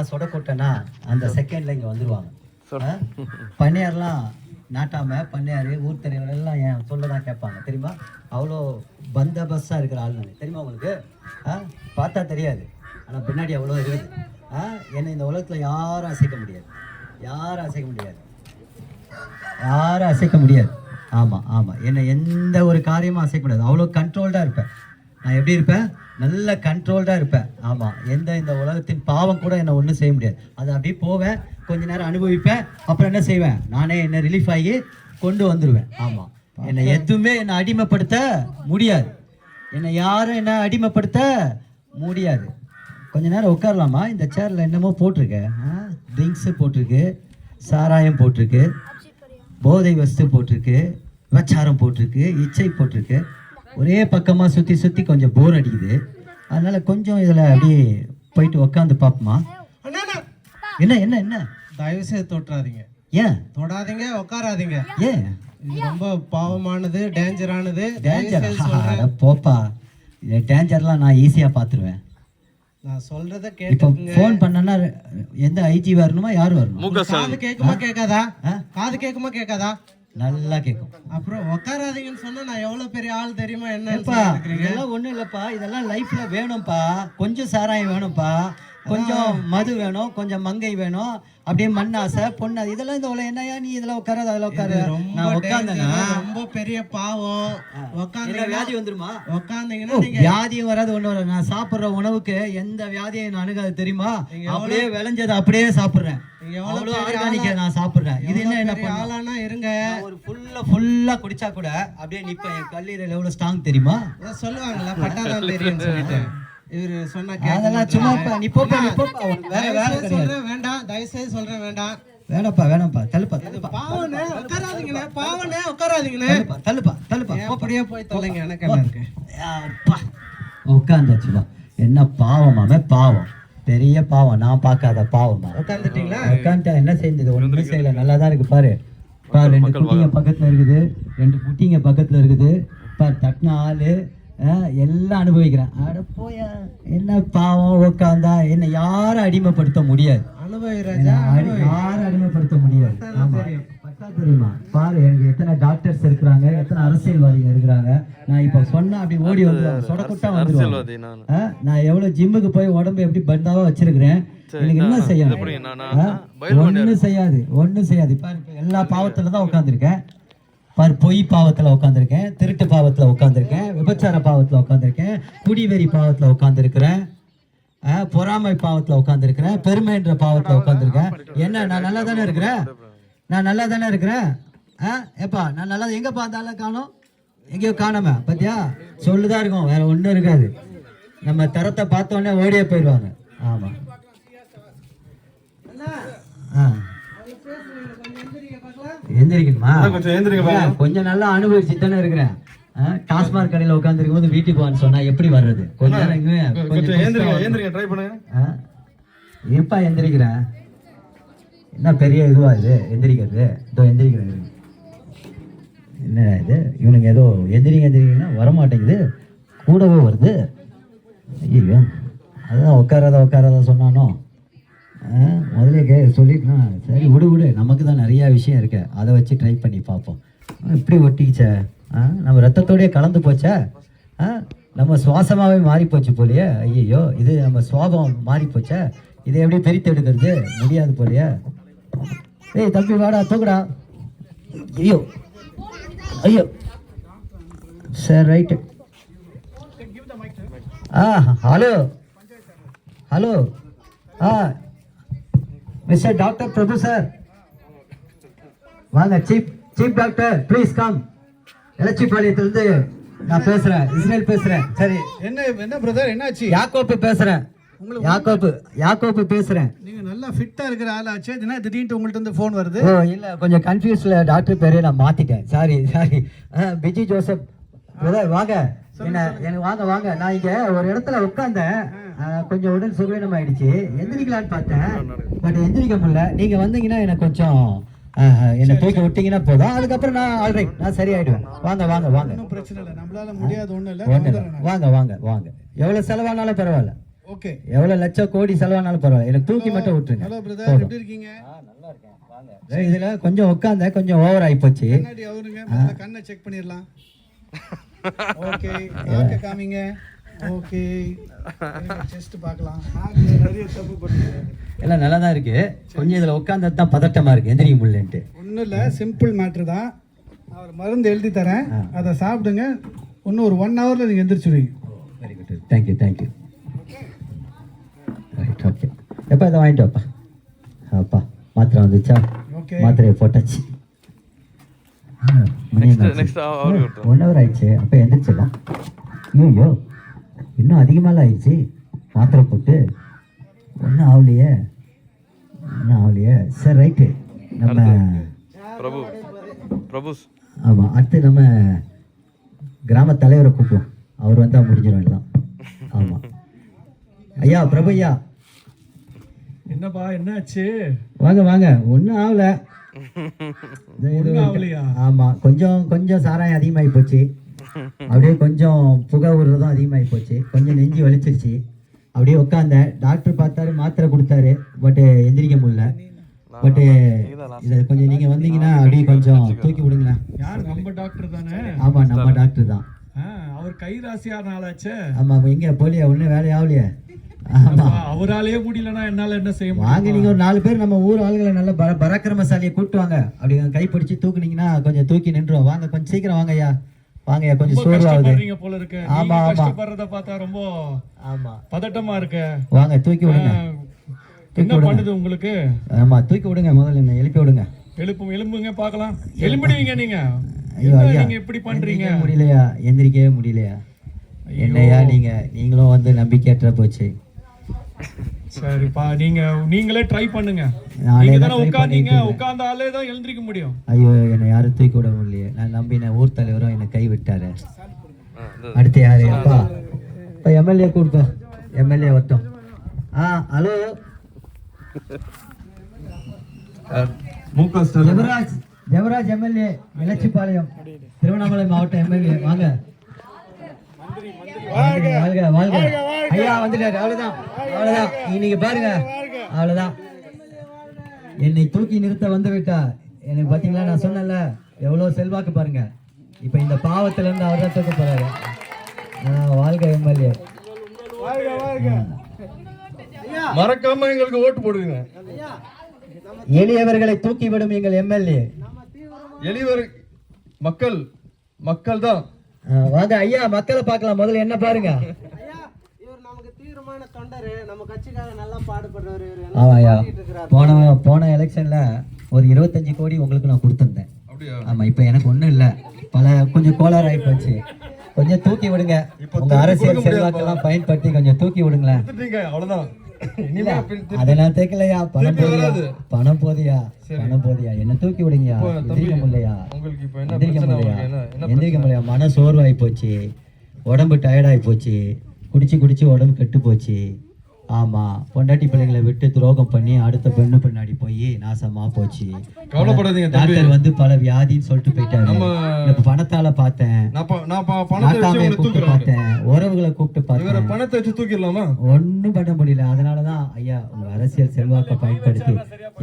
சொடக்கொட்டனா அந்த செகண்ட்ல இங்க வந்துருவாங்க. பண்ணையார்லாம் நாட்டாம பண்ணையாரு ஊர் தெரியவர்கள் எல்லாம் என் சொல்லதான் கேட்பாங்க தெரியுமா. அவ்வளோ பந்தபஸ்ஸா இருக்கிற ஆள் நான் தெரியுமா உங்களுக்கு. பார்த்தா தெரியாது, ஆனா பின்னாடி அவ்வளோ இருக்குது. என்னை இந்த உலகத்துல யாரும் அசைக்க முடியாது, யாரும் அசைக்க முடியாது, யாரும் அசைக்க முடியாது. ஆமா ஆமா, என்னை எந்த ஒரு காரியமும் அசைக்க முடியாது. அவ்வளோ கண்ட்ரோல்டா இருப்பேன் நான். எப்படி இருப்பேன்? நல்ல கண்ட்ரோல்டாக இருப்பேன். ஆமாம், இந்த உலகத்தின் பாவம் கூட என்னை ஒன்றும் செய்ய முடியாது. அது அப்படியே போவேன், கொஞ்ச நேரம் அனுபவிப்பேன், அப்புறம் என்ன செய்வேன், நானே என்னை ரிலீஃப் ஆகி கொண்டு வந்துடுவேன். ஆமாம், என்னை எதுவுமே என்னை அடிமைப்படுத்த முடியாது, என்னை யாரும் என்னை அடிமைப்படுத்த முடியாது. கொஞ்ச நேரம் உட்காரலாமா? இந்த சேரில் என்னமோ போட்டிருக்கு, ட்ரிங்க்ஸு போட்டிருக்கு, சாராயம் போட்டிருக்கு, போதை வஸ்து போட்டிருக்கு, விபச்சாரம் போட்டிருக்கு, இச்சை போட்டிருக்கு. ஒரே பக்கமாக சுற்றி சுற்றி கொஞ்சம் போர் அடிக்குது. அதனால கொஞ்சம் இதில் அப்படியே போயிட்டு உக்காந்து பார்ப்போமா? என்ன என்ன என்ன? தயவுசெய்து தொட்டுறாதீங்க. ஏன் தொடாதீங்க, உட்காராதீங்க. ஏன்? இது ரொம்ப பாவமானது, டேஞ்சரானது. டேஞ்சர் போப்பா, டேஞ்சர்லாம் நான் ஈஸியாக பார்த்துருவேன். நான் சொல்றத இப்போ ஃபோன் பண்ணனா எந்த ஐஜி வரணுமா, யார் வரணும்? காது கேட்குமா கேட்காதா? காது கேட்குமா கேட்காதா? நல்லா கேட்கும். அப்புறம் உட்காராதீங்கன்னு சொன்னா நான் எவ்வளவு பெரிய ஆள் தெரியுமா? என்ன இதெல்லாம் ஒண்ணும் இல்லப்பா, இதெல்லாம் லைஃப்ல வேணும்ப்பா. கொஞ்சம் சாராயம் வேணும்ப்பா, கொஞ்சம் மது வேணும், கொஞ்சம் மங்கை வேணும், அப்படியே மண்ணாசை பொண்ணு, இதெல்லாம் இந்த உலகம். என்னையா நீ இதெல்லாம் உட்காராது அதில் உட்காரு. நான் உட்காந்தேன்னா ரொம்ப பெரிய பாவம். உட்காந்து வியாதி வந்துருமா? உட்காந்தீங்கன்னா வியாதியும் வராது, ஒண்ணு வராது. நான் சாப்பிட்ற உணவுக்கு எந்த வியாதியும் நான் அணுகாது தெரியுமா. அப்படியே விளைஞ்சதை அப்படியே சாப்பிடுறேன், எவ்வளவு ஆர்கானிக்கா நான் சாப்பிடுறேன். இது என்ன ஆளானா இருங்க. ஒரு ஃபுல்லா குடிச்சா கூட அப்படியே நிப்பேன். என் கல்லீரல் எவ்வளவு ஸ்ட்ராங் தெரியுமா? சொல்லுவாங்களா பட்டாதான் தெரியும் சொல்லிட்டு இவரு சொன்னா அதெல்லாம் சும்மா நீ போப்பா, நீ போப்பா. சொல்றேன் வேண்டாம், தயவுசெய்து சொல்றேன் வேண்டாம். வேணாப்பா தள்ளுப்பா. பாவனே உட்காராதீங்கண்ணே, பாவனே உட்காராதீங்கண்ணே. தள்ளுப்பா அப்படியே போய் தொலைங்க, எனக்கு என்ன இருக்கு. உட்காந்தாச்சுப்பா. என்ன பாவமாமே பாவம், பெரிய பாவம், நான் பார்க்காத பாவமா. உட்காந்துட்டீங்களா? உட்காந்துட்டா என்ன செய்யுது? ஒன்றுமே செய்யல, நல்லா தான் இருக்கு. பாரு 2 குட்டிங்க பக்கத்துல இருக்குது, 2 குட்டிங்க பக்கத்துல இருக்குது. பாரு தட்டின ஆளு எல்லாம் அனுபவிக்கிறேன். அட போயா, என்ன பாவம். உட்காந்தா என்ன யாரும் அடிமைப்படுத்த முடியாது, யாரும் அடிமைப்படுத்த முடியாது. ஆமா, பட்டா தெரியுமா? பாரு எனக்கு எத்தனை டாக்டர்ஸ் இருக்கிறாங்க, எத்தனை அரசியல்வாதிகள் இருக்கிறாங்க. நான் இப்ப சொன்னா அப்படி ஓடி வந்துடுவாங்க, சொடக்குட்டா வந்துடுவாங்க. நான் எவ்வளவு ஜிம்முக்கு போய் உடம்பு எப்படி பந்தாவா வச்சிருக்கிறேன். எனக்கு என்ன செய்யணும்? ஒன்னும் செய்யாது. பாரு எல்லா பாவத்துலதான் உட்காந்துருக்கேன். பாரு, பொய் பாவத்துல உட்காந்துருக்கேன், திருட்டு பாவத்துல உட்காந்துருக்கேன், விபச்சார பாவத்துல உட்காந்துருக்கேன், குடிவெறி பாவத்துல உட்காந்துருக்கிறேன், பொறாமை பாவத்துல உட்காந்துருக்கிறேன், பெருமைன்ற பாவத்துல உட்காந்துருக்கேன். என்ன நான் நல்லா தானே இருக்கிறேன்? நான் நல்லா தானே இருக்கிறேன். ஏப்பா நான் நல்லா எங்க பார்த்தாலும் காணோம், எங்கேயோ காணாம பத்தியா சொல்லுதான் இருக்கும், வேற ஒன்றும் இருக்காது. நம்ம தரத்தை பார்த்தோன்னே ஓடியே போயிடுவாங்க. ஆமா எந்திரிக்கணுமா? கொஞ்சம் நல்லா அனுபவிச்சு தானே இருக்கிறேன். டாஸ்மாக் கடையில உட்காந்துருக்கும் போது வீட்டுக்கு வான்னு சொன்னா எப்படி வர்றது? கொஞ்ச நேரம் எப்பா எந்திரிக்கிறேன். என்ன பெரிய இதுவா இது எந்திரிக்கிறது? இதோ எந்திரிக்கிறது. என்ன இது, இவனுங்க ஏதோ எந்திரிங்கன்னா வரமாட்டேங்குது, கூடவே வருது. ஐயோ, அதுதான் உட்காராத சொன்னானோ. முதலே சொல்லிட்டுனா சரி விடு, நமக்கு தான் நிறையா விஷயம் இருக்கு, அதை வச்சு ட்ரை பண்ணி பார்ப்போம். இப்படி ஒட்டிக்கிச்ச, நம்ம ரத்தத்தோடய கலந்து போச்சா, நம்ம சுவாசமாகவே மாறி போச்சு போலியே. ஐயோ, இது நம்ம சுவாபம் மாறி போச்சா, இதை எப்படி பிரித்து எடுக்கிறது? முடியாது போலியே. ஏய் தம்பி வாடா, தூக்குடா. ஐயோ சரி right. Hello mister doctor Prabhu sir, வாங்க. Chief doctor please come. எலச்சிபாளையத்திலிருந்து நான் பேசுறேன், இஸ்ரேல் பேசுறேன். சரி, என்ன பிரதர், என்னாச்சு? யாக்கோப்பு பேசுறேன். யாக்கோப்பு பேசுறேன். நீங்க நல்லா ஃபிட்டா இருக்கிற ஆளாச்சு, திடீர்னு உங்கள்ட்ட இருந்து ஃபோன் வருது. ஓ இல்ல, கொஞ்சம் கன்ஃபியூஸ்ல டாக்டர் பேரே நான் மாத்திட்டேன். சாரி. பிஜி ஜோசப் பிரதர் வாங்க. எனக்கு வாங்க. நான் இங்க ஒரு இடத்துல உட்கார்ந்தேன், கொஞ்சம் உடல் சுகவீனம் ஆயிடுச்சு, எந்திரிக்கலான்னு பார்த்தேன், பட் எந்திரிக்க முடியல. நீங்க வந்தீங்கன்னா எனக்கு கொஞ்சம் என்ன தூக்கி விட்டீங்கன்னா போதும், அதுக்கப்புறம் நான் ஆல்ரைட், நான் சரியாயிடுவேன். வாங்க. பிரச்சனை இல்லை, நம்மளால முடியாது ஒண்ணும் இல்லை. வாங்க. எவ்வளவு செலவானாலும் பரவாயில்ல. ஓகே. எவ்வளவு லட்சம் கோடி செலவானாலும் பரவாயில்ல, எனக்கு தூக்கி மட்டும் விட்டுருங்க. ஹலோ பிரதர், எப்படி இருக்கீங்க? நல்லா இருக்கேன், வாங்க. இதுல கொஞ்சம் உட்கார்ந்த கொஞ்சம் ஓவர் ஆகி போச்சு. கண்ணாடி அவருங்க, முதல்ல கண்ணை செக் பண்ணிடலாம். ஓகே, நாக்க காமிங்க. ஓகே, செஸ்ட் பார்க்கலாம். நாக்குல நிறைய தப்பு பண்ணிருக்கேன். எல்லாம் நல்லா தான் இருக்கு, கொஞ்சம் இதுல உட்கார்ந்தது தான் பதட்டமா இருக்கு, எந்திரிக்க முடியலன்ட்டு. ஒன்றும் இல்லை, சிம்பிள் மேட்ரு தான். அவர் மருந்து எழுதி தரேன், அதை சாப்பிடுங்க. இன்னும் ஒரு 1 ஹவரில் நீங்கள் எந்திரிச்சிடுவீங்க. Very good, thank you thank you. Right, okay. எப்போ இதை வாங்கிட்டு வாப்பா. அப்பா மாத்திரை வந்துச்சா? ஓகே, மாத்திரையை போட்டாச்சு. next 1 hour ஆயிடுச்சு, அப்போ எந்திரிச்சிடலாம். ஐயோ இன்னும் அதிகமாலாம் ஆயிடுச்சு, மாத்திரை போட்டு ஒன்றும் ஆகலையே. சரி, ரைட்டு. நம்ம பிரபுஸ் ஆமாம், அடுத்து நம்ம கிராம தலைவரை கூப்பிடுவோம், அவர் வந்தால் முடிஞ்சிடும் எல்லாம். ஆமாம் ஐயா, பிரபு ஐயா. என்னப்பா என்னாச்சு? வாங்க வாங்க. ஒன்றும் ஆகலை. ஆகலையா? ஆமாம், கொஞ்சம் சாராயம் அதிகமாகி போச்சு, அப்படியே கொஞ்சம் புகை விடுறதும் அதிகமாகி போச்சு, கொஞ்சம் நெஞ்சு வலிச்சிருச்சு. அப்படியே உட்காந்தேன், டாக்டர் பார்த்தாரு, மாத்திரை கொடுத்தாரு, பட்டு எந்திரிக்க முடியல. பட்டு இதை கொஞ்சம் நீங்கள் வந்தீங்கன்னா அப்படியே கொஞ்சம் தூக்கி விடுங்களேன். யார்? நம்ம டாக்டர் தானே? ஆமாம், நம்ம டாக்டர் தான். அவர் கை ராசியான ஆளாச்சே. ஆமாம், எங்கே போலியா? ஒன்றும் வேலையாகலையே. ஆமாம், அவராலேயே முடியலன்னா என்னால என்ன செய்ய முடியும்? வாங்க, நீங்கள் ஒரு 4 பேர் நம்ம ஊர் ஆளுகளை நல்ல பராக்கிரமசாலியை கூப்பிட்டு வாங்க. அப்படி கை பிடிச்சி தூக்குனீங்கன்னா கொஞ்சம் தூக்கி நின்றுவோம். வாங்க, கொஞ்சம் சீக்கிரம் வாங்கய்யா. வாங்கய்யா, கொஞ்சம் சோர்வாகுது. போல இருக்கு. ஆமா ஆமா, கஷ்டப்படுறத பார்த்தா ரொம்ப ஆமா பதட்டமா இருக்கு. வாங்க, தூக்கி விடுங்க. என்ன பண்ணுது உங்களுக்கு? ஆமா, தூக்கி விடுங்க. முதல்ல என்ன எழுப்பி விடுங்க. எலும்புங்க பார்க்கலாம். எலும்பிடுவீங்க நீங்க. ஐயோ ஐயா, நீங்க எப்படி பண்றீங்க? முடியலையா? எந்திரிக்கவே முடியலையா? என்னையா நீங்களும் வந்து நம்பிக்கையற்ற போச்சு. சரிப்பா, நீங்களே ட்ரை பண்ணுங்க. நானே நீங்க தான் தான try உட்கார்ந்தீங்க, பண்ணிட்டு உட்கார்ந்தாலே தான் எழுந்திருக்க முடியும். ஐயோ, என்னை யாரும் தூக்கி விட முடியலையே. நான் நம்பின ஊர் தலைவரும் என்னை கை விட்டாரு. அடுத்து யாரு? அப்பா, இப்போ எம்எல்ஏ கூப்பிட்டோ. எம்எல்ஏ வரட்டும். ஹலோ, ஜெவராஜ் எம்எல்ஏ, இலச்சிபாளையம், திருவண்ணாமலை மாவட்டம் எம்எல்ஏ. வாங்க வாழ்க வாழ்க. ஐயா வந்துட்டாரு. அவ்வளவுதான். இன்னைக்கு பாருங்க, அவ்வளவுதான். என்னை தூக்கி நிறுத்த வந்து விட்டா. எனக்கு பாத்தீங்களா, நான் சொன்னேன்ல எவ்வளவு செல்வாக்கு பாருங்க. இப்ப இந்த பாவத்துல இருந்து அவர் தான் தூக்க போறாரு. வாழ்க எம்எல்ஏ. மறக்காம எங்களுக்கு ஓட்டு போடுங்க. எளியவர்களை தூக்கி விடும் எங்கள் எம்எல்ஏ. எளியவர் மக்கள் தான். வாங்க ஐயா, மக்களை பார்க்கலாம். முதல்ல என்ன பாருங்க. ஆமாய்யா, போன எலெக்ஷன்ல ஒரு 25 கோடி உங்களுக்கு நான் கொடுத்துருந்தேன். ஆமா, இப்ப எனக்கு ஒண்ணும் இல்ல, கொஞ்சம் கோளாறு ஆகி போச்சு. கொஞ்சம் தூக்கி விடுங்க. உங்க அரசியல் செல்வாக்கெல்லாம் பயன்படுத்தி கொஞ்சம் தூக்கி விடுங்களேன். அவ்வளவுதான். அதை நான் தேக்கலையா. பணம் போதியா. என்ன தூக்கி விடுங்கயா. எந்திரிக்க முடியலையா. மன சோர்வாகி போச்சு, உடம்பு டயர்டாகி போச்சு, குடிச்சு உடம்பு கெட்டு போச்சு. ஆமா, பொண்டாட்டி பிள்ளைங்களை விட்டு துரோகம் பண்ணி அடுத்த பெண்ணு பின்னாடி போய் நாசமா போச்சு. கவலைப்படாதீங்க. டாக்டர் வந்து பல வியாதின்னு சொல்லிட்டு போயிட்டாரு. பணத்தால பார்த்தேன், கூப்பிட்டு பார்த்தேன், உறவுகளை கூப்பிட்டு பார்த்தேன். பணத்தை வச்சு தூக்கிடலாமா? ஒன்னும் பண்ண முடியல. அதனாலதான் ஐயா, உங்க அரசியல் செல்வாக்கை பயன்படுத்தி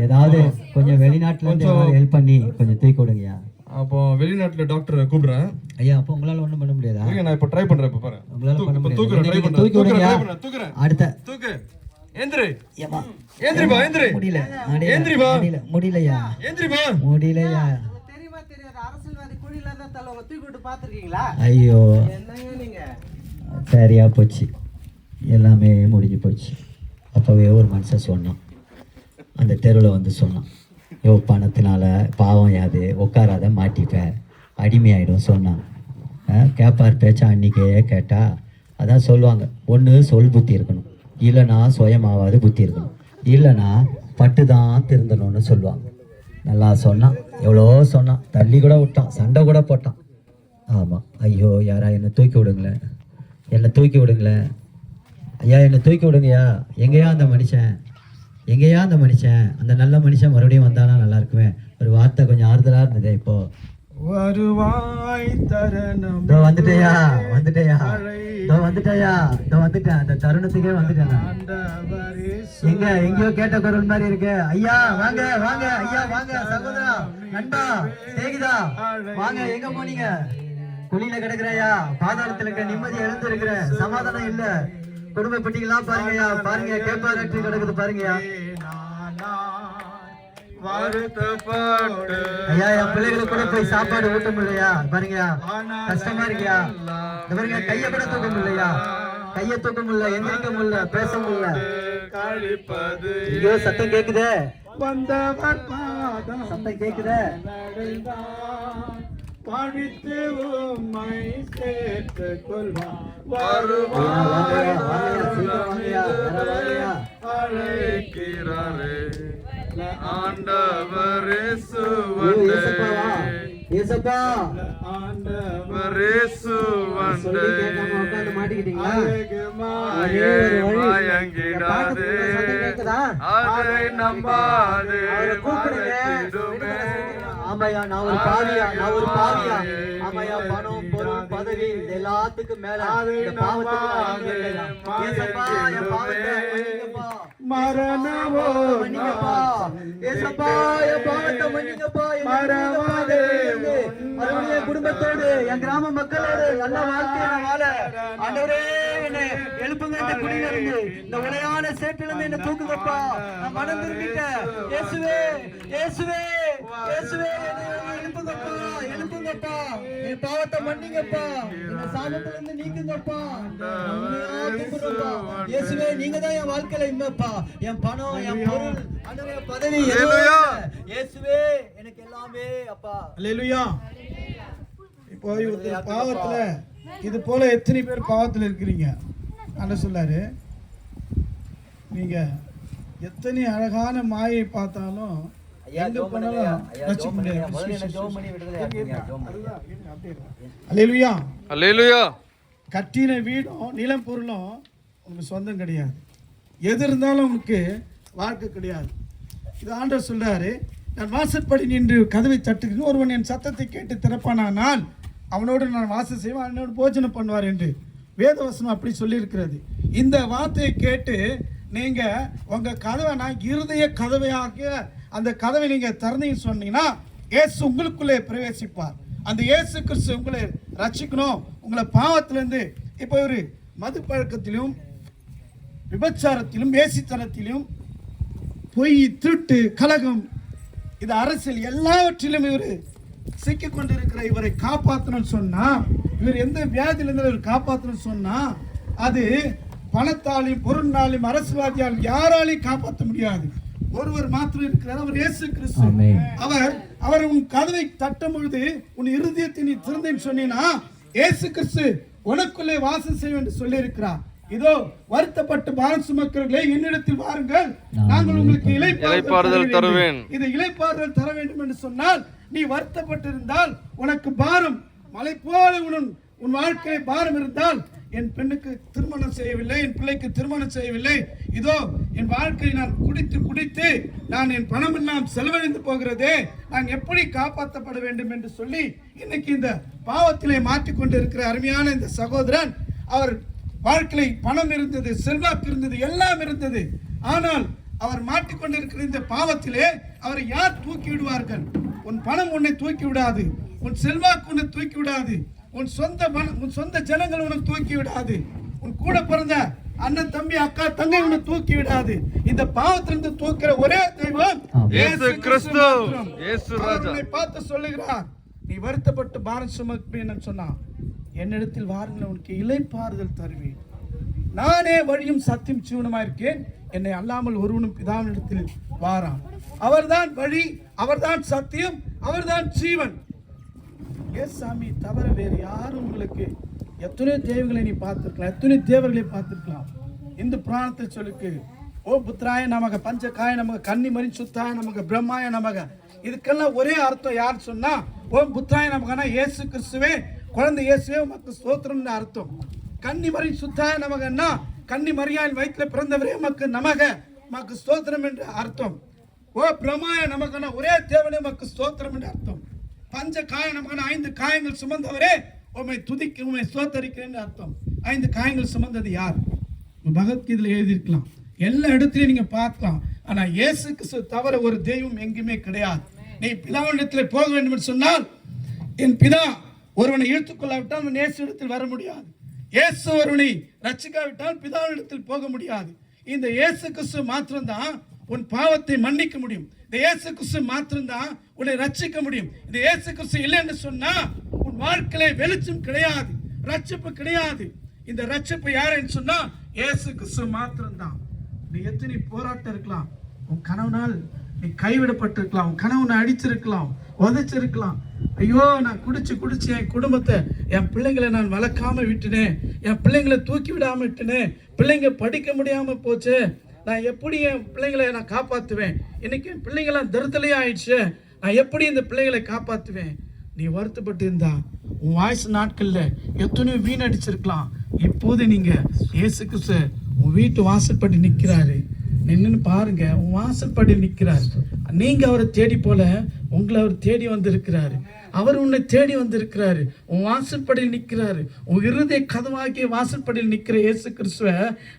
ஏதாவது கொஞ்சம் வெளிநாட்டுல இருந்து ஹெல்ப் பண்ணி கொஞ்சம் தூக்கி விடுங்கய்யா. அப்போ வெளிநாட்டுல டாக்டர் கூப்பிடுறேன் ஐயா. அப்போ உங்களால ஒண்ணும் பண்ண முடியாதா? நான் இப்ப ட்ரை பண்றேன். இப்ப பாரு, உங்களால பண்ண முடியாது. தூக்கி விடுங்க. அடுத்த தூக்கு. எந்திரி. எந்திரிப்பா. எந்திரி. முடியலையா. எந்திரிப்பா. முடியலையா. தெரியாத அரசியல்வாதி குழியில தான் தள்ளுவாங்க. தூக்கி விட்டு பாத்துருக்கீங்களா? ஐயோ, என்னங்க நீங்க? சரியா போச்சு, எல்லாமே முடிஞ்சு போச்சு. அப்பவே ஒரு மனுஷன் சொன்னான், அந்த தெருவில் வந்து சொன்னான், யோ பணத்தினால பாவம் யாது, உட்காராத மாட்டிப்ப, அடிமையாயிடும் சொன்னான். கேட்பார் பேச்சா அன்னைக்கே கேட்டா. அதான் சொல்லுவாங்க, ஒன்று சொல் புத்தி இருக்கணும், இல்லைனா சுயமாவது புத்தி இருக்கணும், இல்லைனா பட்டு தான் திருந்தணும்னு சொல்லுவாங்க. நல்லா சொன்னான், எவ்வளோ சொன்னான், தள்ளி கூட விட்டான், சண்டை கூட போட்டான். ஆமாம், ஐயோ யாரா என்னை தூக்கி விடுங்களேன், ஐயா என்னை தூக்கி விடுங்கய்யா. எங்கேயா அந்த மனுஷன், அந்த நல்ல மனுஷன் மறுபடியும் வந்தாலும் நல்லா இருக்குமே. ஒரு வார்த்தை கொஞ்சம் ஆறுதலாக இருந்தது. இப்போது வருவாய் தருணம் இதோ வந்துட்டேயா வந்துட்டேன் அந்த தருணத்துக்கே வந்துட்டேன் நான். ஆண்டவரே எங்கேயோ கேட்ட குரல் மாதிரி இருக்கு. ஐயா வாங்க வாங்க, ஐயா வாங்க, சகோதரா நண்பா சேகிதா வாங்க. எங்க போனீங்க? குழியில கிடக்குறையா, பாதாளத்துல இருக்க நிம்மதி இழந்து இருக்கிற, சமாதானம் இல்ல, குடும்ப பெட்டிகளா பாருங்கய்யா, பாருங்க கேப்பாரட்டு கிடக்குது பாருங்கய்யா. ஐயா என் பிள்ளைகளுக்கு கூட போய் சாப்பாடு ஊட்ட முடியலையா பாருங்கயா, கஷ்டமா இருக்கியா. இந்த பாருங்க கைய கூட தூக்க முடியலையா, கைய தூக்க முடியல, எந்திரிக்க முடியல, பேச முடியல. ஐயோ சத்தம் கேக்குதே, சத்தம் கேக்குதே. படித்து உம்மை சேர்த்துக் கொள்வார் அழைக்கிறாரே ஆண்டவரே ஏசப்பா ஆண்டவரே அதை நம்பாதே. ஆமாயா நான் ஒரு பாவியா, ஆமாயா பணம் பொருள் பதவி இது எல்லாத்துக்கும் மேல இந்த பாவத்துக்கு ஏசப்பா என் பாவத்தை மன்னிங்கப்பா, மரணமோ மன்னிங்கப்பா, ஏசப்பா என் பாவத்தை மன்னிங்கப்பா, மறுபடியும் குடும்பத்தோடு என் கிராம மக்களோடு நல்ல வாழ்க்கையை வாழ ஆண்டவரே என்னை எழுப்புங்க, இந்த குடியில இருந்து இந்த உலையான சேற்றில இருந்து என்ன தூக்குங்கப்பா, நான் மனம் திரும்பிட்டேன். இயேசுவே இயேசுவே இயேசுவே எழுப்புங்கப்பா, எழுப்புங்கப்பா, என் பாவத்தை மன்னிங்கப்பா, இந்த சாபத்துல இருந்து நீக்குங்கப்பா, இயேசுவே நீங்க தான் என் வாழ்க்கையில இம்மப்பா, என் பணம் என் பொருள் ஆண்டவரே பதவி இயேசுவே எனக்கு எல்லாமே அப்பா. அல்லேலூயா. இப்போ பாவத்துல இது போல எத்தனை பேர் பாவத்துல இருக்கிறீங்க? ஆண்டவர் சொல்றாரு, நீங்க எத்தனை அழகான மாயை பார்த்தாலும் எங்க போனாலும் ரட்சிக்க முடியாது. அல்லேலூயா. அல்லேலூயா. கட்டின வீடும் நிலம் பொருளும் உங்களுக்கு சொந்தம் கிடையாது. எது இருந்தாலும் உங்களுக்கு வாழ்க்கை கிடையாது. இது ஆண்டவர் சொல்றாரு, நான் வாசற்படி நின்று கதவை தட்டுகிறேன், ஒருவன் என் சத்தத்தை கேட்டு திறப்பானால் அவனோடு நான் வாசம் செய்வேன், அவனோடு போஜனம் பண்ணுவார் என்று வேதவசனம் அப்படி சொல்லியிருக்கிறது. இந்த வார்த்தையை கேட்டு நீங்க உங்க கதவை நான் இருதய கதவையாக அந்த கதவை நீங்க திறந்தீங்கன்னு சொன்னீங்கன்னா இயேசு உங்களுக்குள்ளே பிரவேசிப்பார். அந்த இயேசு கிறிஸ்து உங்களை ரட்சிக்கணும், உங்களை பாவத்திலிருந்து. இப்போ ஒரு மது பழக்கத்திலும் விபச்சாரத்திலும் வேசித்தனத்திலும் பொய் திருட்டு கலகம் இது அரசியல் எல்லாவற்றிலும் இவர் சிக்கி கொண்டிருக்கிற இவரை காப்பாற்றணும்னு சொன்னா, இவர் எந்த வியாதியிலிருந்து இவர் காப்பாற்றணும்னு சொன்னா அது பணத்தாலையும் பொருளாலையும் அரசியல்வாதியால் யாராலையும் காப்பாற்ற முடியாது. ஒருவர் மாத்திரம் இருக்கிறார், அவர் இயேசு கிறிஸ்து. அவர் உன் கதவை தட்டும் பொழுது உன் இருதயத்தை நீ திறந்தேன்னு சொன்னீங்கன்னா இயேசு கிறிஸ்து உனக்குள்ளே வாசம் செய்யும் என்று சொல்லி இருக்கிறார். இதோ வருத்தப்பட்டு பாரம் சுமக்கிறவர்களே என்னிடத்தில் வாருங்கள், நாங்கள் உங்களுக்கு இளைப்பாறுதல் தருவேன். இது இளைப்பாறுதல் தர வேண்டும் என்று சொன்னால் நீ வருத்தப்பட்டிருந்தால் உனக்கு பாரம் மலை போல உன் வாழ்க்கை பாரம் இருந்தால், என் பெண்ணுக்கு திருமணம் செய்யவில்லை, என் பிள்ளைக்கு திருமணம் செய்யவில்லை, இதோ என் வாழ்க்கையை நான் குடித்து நான் என் பணம் எல்லாம் செலவழிந்து போகிறதே, நான் எப்படி காப்பாற்றப்பட வேண்டும் என்று சொல்லி இன்னைக்கு இந்த பாவத்திலே மாற்றிக்கொண்டு இருக்கிற அருமையான இந்த சகோதரன், அவர் வாழ்க்கையை பணம் இருந்தது, செல்வாக்கு இருந்தது, எல்லாம் இருந்தது. ஆனால் அவர் மாட்டிக்கொண்டிருக்கிற இந்த பாவத்திலே அவரை யார் தூக்கி விடுவார்கள்? உன் பணம் உன்னை தூக்கி விடாது, உன் செல்வாக்கு உன்னை தூக்கி விடாது, உன் சொந்த ஜனங்கள் உனக்கு தூக்கி விடாது, உன் கூட பிறந்த அண்ணன் தம்பி அக்கா தங்கை உன்னை தூக்கி விடாது. இந்த பாவத்திலிருந்து தூக்கிற ஒரே தெய்வம் இயேசு கிறிஸ்து. இயேசு ராஜா பார்த்து சொல்லுகிறார், நீ வருத்தப்பட்டு பாரம் சுமப்பேன்னு சொன்னா என்னிடத்தில் வாருங்கள், உனக்கு இளைப்பாறுதல் தருவேன். நானே வழியும் சத்தியம் ஜீவனுமா இருக்கேன், என்னை அல்லாமல் ஒருவனும் பிதாவினிடத்தில் வாரான். அவர்தான் வழி, அவர்தான் சத்தியம், அவர்தான் ஜீவன். சாமி தவிர வேறு யாரும் உங்களுக்கு எத்தனை தேவைகளை நீ பார்த்திருக்கலாம், எத்தனை தேவர்களை பார்த்திருக்கலாம். இந்த புராணத்தை சொல்லுக்கு ஓ புத்திராய நமக, பஞ்சகாய நமக, கன்னி மரி சுத்தாய நமக, பிரம்மாய நமக. இதுக்கெல்லாம் ஒரே அர்த்தம். யார் சொன்னா ஓம் புத்திராய நமகனா இயேசு கிறிஸ்துவே, குழந்தை இயேசுவே உமக்கு ஸ்தோத்திரம்னு அர்த்தம். கன்னி மரி சுத்தாய நமகன்னா கன்னி மரியாயின் வயிற்றுல பிறந்தவரே உமக்கு நமக, உமக்கு ஸ்தோத்திரம் என்று அர்த்தம். ஓ பிரம்மாய நமகனா ஒரே தேவனே உமக்கு ஸ்தோத்திரம் என்று அர்த்தம். பஞ்ச காயணமான 5 காயங்கள் சுமந்தவரே உம்மை ஸ்தோத்தரிக்கிறேன்னு அர்த்தம். 5 காயங்கள் சுமந்தது யார்? பகவத்கீதையில் எழுதியிருக்கலாம், எல்லா இடத்துலையும் நீங்க பார்க்கலாம். ஆனா இயேசு கிறிஸ்து தவிர ஒரு தெய்வம் எங்குமே கிடையாது. நீ பிதாவினிடத்தில் போக வேண்டும் என்று சொன்னால், என் பிதா ஒருவனை இழுத்துக்கொள்ளாவிட்டால் அவன் இயேசு இடத்தில் வர முடியாது. இயேசு ஒருவனை ரட்சிக்காவிட்டால் பிதாவினிடத்தில் போக முடியாது. இந்த இயேசு கிறிஸ்து மாத்திரம்தான் உன் பாவத்தை மன்னிக்க முடியும். இந்த இயேசு கிறிஸ்து மாத்திரம்தான் உன்னை ரட்சிக்க முடியும். இந்த இயேசு கிறிஸ்து இல்லை என்று சொன்னா உன் வாழ்க்கையில வெளிச்சம் கிடையாது, ரட்சிப்பு கிடையாது. இந்த ரட்சிப்பு யாருன்னு சொன்னா இயேசு கிறிஸ்து மாத்திரம்தான். நீ எத்தனை போராட்டம் இருக்கலாம், உன் கணவனால் நீ கைவிடப்பட்டிருக்கலாம், உன் கணவனை அடிச்சிருக்கலாம், உதைச்சிருக்கலாம். ஐயோ நான் குடிச்சு என் குடும்பத்தை, என் பிள்ளைங்களை நான் வளர்க்காம விட்டுனேன், என் பிள்ளைங்களை தூக்கி விடாம விட்டுனேன், பிள்ளைங்க படிக்க முடியாம போச்சு, நான் எப்படி என் பிள்ளைங்களை நான் காப்பாற்றுவேன், இன்னைக்கு என் பிள்ளைங்களாம் தருதலையா ஆயிடுச்சு, நான் எப்படி இந்த பிள்ளைகளை காப்பாற்றுவேன்? நீ வருத்தப்பட்டு இருந்தா உன் வயசு நாட்கள்ல எத்தனையோ வீணடிச்சிருக்கலாம். இப்போது நீங்க இயேசு கிறிஸ்து உன் வீட்டு வாசல்படி நிற்கிறாரு. நின்னு பாருங்க, உன் வாசல்படி நிற்கிறாரு. நீங்க அவரை தேடி போல உங்களை அவர் தேடி வந்திருக்கிறாரு. அவர் உன்னை தேடி வந்திருக்கிறாரு. உன் வாசல்படியில் நிற்கிறாரு. உன் இருதய கதவாகிய வாசல்படியில் நிற்கிற இயேசு கிறிஸ்துவ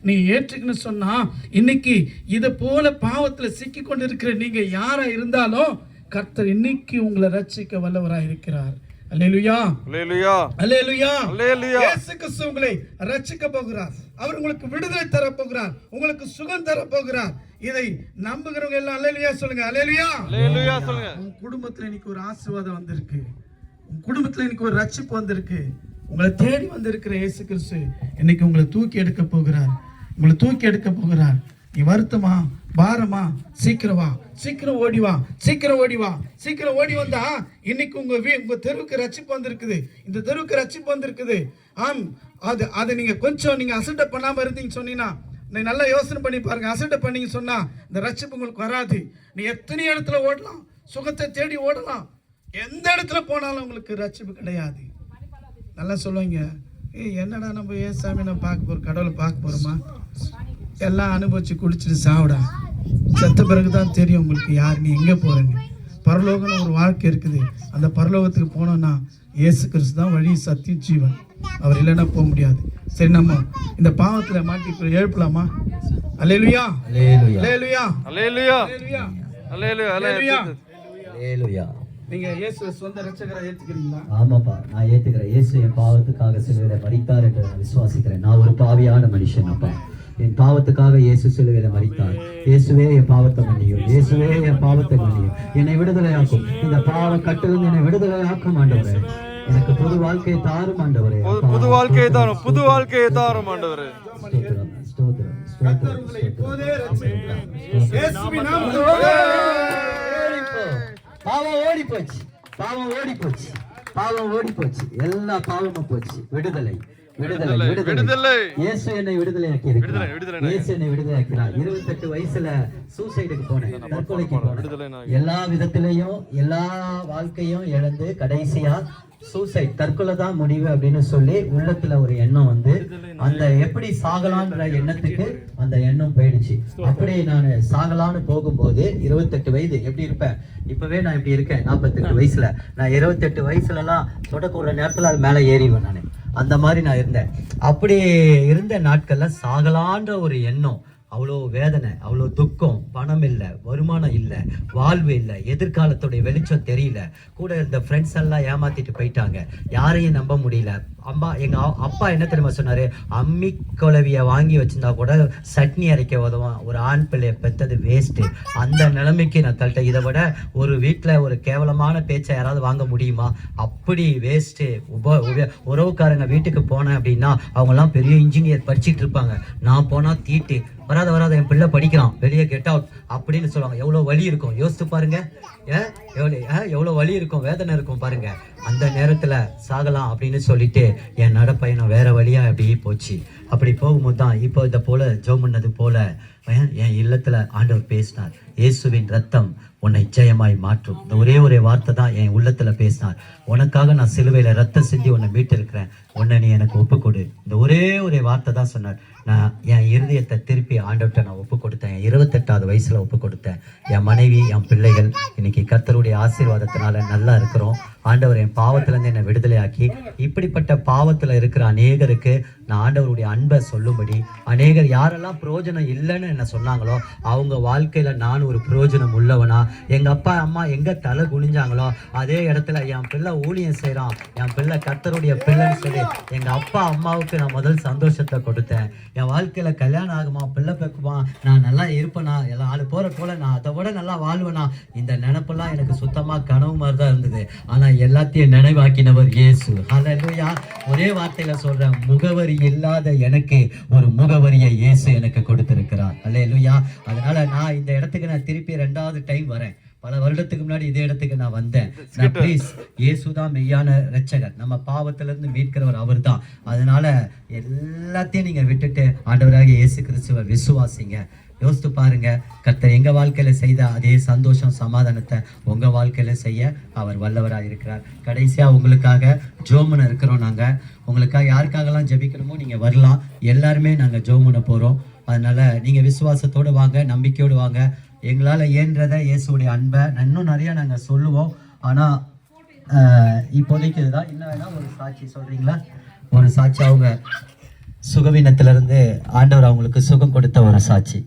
நீ ஏற்றுக்குன்னு சொன்னா, இன்னைக்கு இதை போல பாவத்துல சிக்கி கொண்டு இருக்கிற நீங்க யாரா இருந்தாலும் கர்த்தர் இன்னைக்கு உங்களை ரட்சிக்க வல்லவராய் இருக்கிறார். அல்லேலூயா, அல்லேலூயா, அல்லேலூயா, அல்லேலூயா. இயேசு கிறிஸ்து உங்களை ரட்சிக்க போகிறார். அவர் உங்களுக்கு விடுதலை தர போகிறார், உங்களுக்கு சுகம் தர போகிறார். இதை நம்புகிறவங்க எல்லாம் அல்லேலூயா சொல்லுங்க. அல்லேலூயா, அல்லேலூயா சொல்லுங்க. உங்க குடும்பத்துல இன்னைக்கு ஒரு ஆசீர்வாதம் வந்திருக்கு. உங்க குடும்பத்துல இன்னைக்கு ஒரு ரட்சிப்பு வந்திருக்கு. உங்களை தேடி வந்திருக்கிற இயேசு கிறிஸ்து இன்னைக்கு உங்களை தூக்கி எடுக்க போகிறார். உங்களை தூக்கி எடுக்க போகிறார். நீ வருத்தமா, பாரமா, சீக்கிரம் வா, சீக்கிரம் ஓடி வா, சீக்கிரம் ஓடி வா, சீக்கிரம் ஓடி வந்தா இன்னைக்கு உங்க தெருவுக்கு ரட்சிப்பு வந்திருக்குது. இந்த தெருவுக்கு ரட்சிப்பு வந்திருக்குது. ஆம், அது நீங்க கொஞ்சம் நீங்க அசட்டை பண்ணாம இருந்தீங்க சொன்னீங்கன்னா, நீ நல்லா யோசனை பண்ணி பாருங்க. அசட்டை பண்ணீங்க சொன்னா இந்த ரட்சிப்பு உங்களுக்கு வராது. நீ எத்தனை இடத்துல ஓடலாம், சுகத்தை தேடி ஓடலாம், எந்த இடத்துல போனாலும் உங்களுக்கு ரட்சிப்பு கிடையாது. நல்லா சொல்லுவீங்க, என்னடா நம்ம ஏசாமி நம்ம பார்க்க போறோம், கடவுளை பார்க்க போறோமா? எல்லாம் அனுபவிச்சு குடிச்சிட்டு சாவிடா. செத்த பிறகுதான் தெரியும் உங்களுக்கு யார், நீ எங்க போறீங்க. பரலோகம்னு ஒரு வாழ்க்கை இருக்குது. அந்த பரலோகத்துக்கு போனோம்னா இயேசு கிறிஸ்து தான் வழி, சத்தியம், ஜீவன். அவர் இல்லைன்னா போக முடியாது. சரி, நம்ம இந்த பாவத்துல மாட்டி எழுப்பலாமா? அல்லேலூயா, அல்லேலூயா, அல்லேலூயா, அல்லேலூயா, அல்லேலூயா, அல்லேலூயா. நீங்க இயேசுவை சொந்த ரட்சகரா ஏத்துக்கிறீங்களா? ஆமாப்பா, நான் ஏத்துக்கிறேன். இயேசு என் பாவத்துக்காக சிலுவையில மரித்தார் என்று நான் விசுவாசிக்கிறேன். நான் ஒரு பாவியான மனுஷன் அப்பா. என் பாவத்துக்காக இயேசு சிலுவையில மரித்தார். இயேசுவே என் பாவத்தை மன்னியும், இயேசுவே என் பாவத்தை மன்னியும், என்னை விடுதலையாக்கும். இந்த பாவ கட்டிலிருந்து என்னை விடுதலையாக்கும் ஆண்டவரே. எனக்கு புது வாழ்க்கையை தாரும் ஆண்டவரே. புது வாழ்க்கையை தாரும், புது வாழ்க்கையை தாரும் ஆண்டவரே. ஸ்தோத்திரம், ஸ்தோத்திரம், ஸ்தோத்திரம், பாவம் ஓடி போச்சு, பாவம் ஓடி போச்சு, பாவம் ஓடி போச்சு, எல்லா பாவமும் போச்சு. விடுதலை, விடுதலை, விடுதலை. இயேசு என்னை விடுதலையாக்கி இருக்கிறார். இயேசு என்னை விடுதலையாக்கிறார். 28 வயசுல சூசைடுக்கு போனேன், தற்கொலைக்கு போனேன். எல்லா விதத்திலையும் எல்லா வாழ்க்கையும் இழந்து கடைசியா சூசைட், தற்கொலை தான் முடிவு அப்படின்னு சொல்லி உள்ளத்துல ஒரு எண்ணம் வந்து, அந்த எப்படி சாகலான்ற எண்ணத்துக்கு அந்த எண்ணம் போயிடுச்சு. அப்படி நான் சாகலான்னு போகும்போது 28 வயது எப்படி இருப்பேன், இப்பவே நான் இப்படி இருக்கேன். 48 வயசுல நான் 28 வயசுல எல்லாம் தொடக்கூட நேரத்துல அது மேல ஏறிவேன். நான் அந்த மாதிரி நான் இருந்தேன். அப்படி இருந்த நாட்கள்ல சாகலான்ற ஒரு எண்ணம், அவ்வளோ வேதனை, அவ்வளோ துக்கம், பணம் இல்லை, வருமானம் இல்லை, வாழ்வு இல்லை, எதிர்காலத்துடைய வெளிச்சம் தெரியல, கூட இருந்த ஃப்ரெண்ட்ஸ் எல்லாம் ஏமாத்திட்டு போயிட்டாங்க, யாரையும் நம்ப முடியல. எங்க அப்பா என்ன தெரியுமா சொன்னாரு, அம்மி குழவிய வாங்கி வச்சிருந்தா கூட சட்னி அரைக்க உதவும், ஒரு ஆண் பிள்ளைய பெற்றது வேஸ்ட். அந்த நிலைமைக்கு நான் தள்ளிட்டேன். இதை விட ஒரு வீட்டுல ஒரு கேவலமான பேச்சை யாராவது வாங்க முடியுமா? அப்படி வேஸ்ட். உறவுக்காரங்க வீட்டுக்கு போனேன் அப்படின்னா அவங்க எல்லாம் பெரிய இன்ஜினியர் படிச்சுட்டு இருப்பாங்க, நான் போனா தீட்டு, வராத என் பிள்ளை படிக்கிறான், வெளியே கெட் அவுட் அப்படின்னு சொல்லுவாங்க. எவ்வளவு வலி இருக்கும் யோசித்து பாருங்க. எவ்வளவு வலி இருக்கும், வேதனை இருக்கும் பாருங்க. அந்த நேரத்துல சாகலாம் அப்படின்னு சொல்லிட்டு என் நடப்பயணம் வேற வழியா அப்படியே போச்சு. அப்படி போகும்போது தான் இப்போ இதை போல ஜெபம் பண்ணது போல என் இல்லத்துல ஆண்டவர் பேசினார், இயேசுவின் ரத்தம் உன்னை ஜெயமாய் மாற்றும். இந்த ஒரே வார்த்தை தான் என் உள்ளத்துல பேசினார். உனக்காக நான் சிலுவையில ரத்தம் சிந்தி உன்னை மீட்டு இருக்கிறேன், உன்னை நீ எனக்கு ஒப்பு கொடு. இந்த ஒரே வார்த்தை தான் சொன்னார். நான் என் இருதயத்தை திருப்பி ஆண்டவர்கிட்ட நான் ஒப்பு கொடுத்தேன். 28வது வயசுல ஒப்பு கொடுத்தேன். என் மனைவி, என் பிள்ளைகள் இன்னைக்கு கர்த்தருடைய ஆசீர்வாதத்தினால நல்லா இருக்கிறோம். ஆண்டவர் என் பாவத்திலேருந்து என்னை விடுதலையாக்கி இப்படிப்பட்ட பாவத்தில் இருக்கிற அநேகருக்கு நான் ஆண்டவருடைய அன்பை சொல்லும்படி, அநேகர் யாரெல்லாம் பிரயோஜனம் இல்லைன்னு என்ன சொன்னாங்களோ அவங்க வாழ்க்கையில் நான் ஒரு பிரயோஜனம் உள்ளவனா, எங்கள் அப்பா அம்மா எங்கே தலை குனிஞ்சாங்களோ அதே இடத்துல என் பிள்ளை ஊழியம் செய்கிறான், என் பிள்ளை கர்த்தருடைய பிள்ளைன்னு சொல்லி எங்கள் அப்பா அம்மாவுக்கு நான் முதல் சந்தோஷத்தை கொடுத்தேன். என் வாழ்க்கையில் கல்யாணம் ஆகுமா, பிள்ளை பெக்குமா, நான் நல்லா இருப்பேனா, எல்லாம் ஆளு போகிற போல நான் அதை விட நல்லா வாழ்வேனா, இந்த நினைப்பெல்லாம் எனக்கு சுத்தமாக கனவு மாதிரி தான் இருந்தது. ஆனால் எல்லாத்தையும் நினைவாக்கினவர் இயேசு. ஹல்லேலூயா. ஒரே வார்த்தையில சொல்றேன், முகவரி இல்லாத எனக்கு ஒரு முகவரியை இயேசு எனக்கு கொடுத்திருக்கிறார். ஹல்லேலூயா. அதனால நான் இந்த இடத்துக்கு நான் திருப்பி 2வது டைம் வரேன். பல வருடத்துக்கு முன்னாடி இதே இடத்துக்கு நான் வந்தேன். நான் ப்ளீஸ், இயேசுதான் மெய்யான இரட்சகர், நம்ம பாவத்திலிருந்து மீட்கிறவர் அவர் தான். அதனால எல்லாத்தையும் நீங்க விட்டுட்டு ஆண்டவராக இயேசு கிறிஸ்துவை விசுவாசிங்க. யோசித்து பாருங்க, கர்த்தர் எங்க வாழ்க்கையில செய்த அதே சந்தோஷம் சமாதானத்தை உங்க வாழ்க்கையில செய்ய அவர் வல்லவராக இருக்கிறார். கடைசியா உங்களுக்காக ஜோமுன இருக்கிறோம். நாங்க உங்களுக்காக யாருக்காகலாம் ஜெபிக்கணுமோ நீங்க வரலாம். எல்லாருமே நாங்க ஜோமுன போறோம். அதனால நீங்க விசுவாசத்தோடு வாங்க, நம்பிக்கையோடு வாங்க. எங்களால் இயன்றதை இயேசுடைய அன்பை இன்னும் நிறைய நாங்க சொல்லுவோம். ஆனா இப்போதைக்கு இதுதான். இன்னும் வேணா ஒரு சாட்சி சொல்றீங்களா? ஒரு சாட்சி, அவங்க சுகவீனத்திலிருந்து ஆண்டவர் அவங்களுக்கு சுகம் கொடுத்த ஒரு சாட்சி.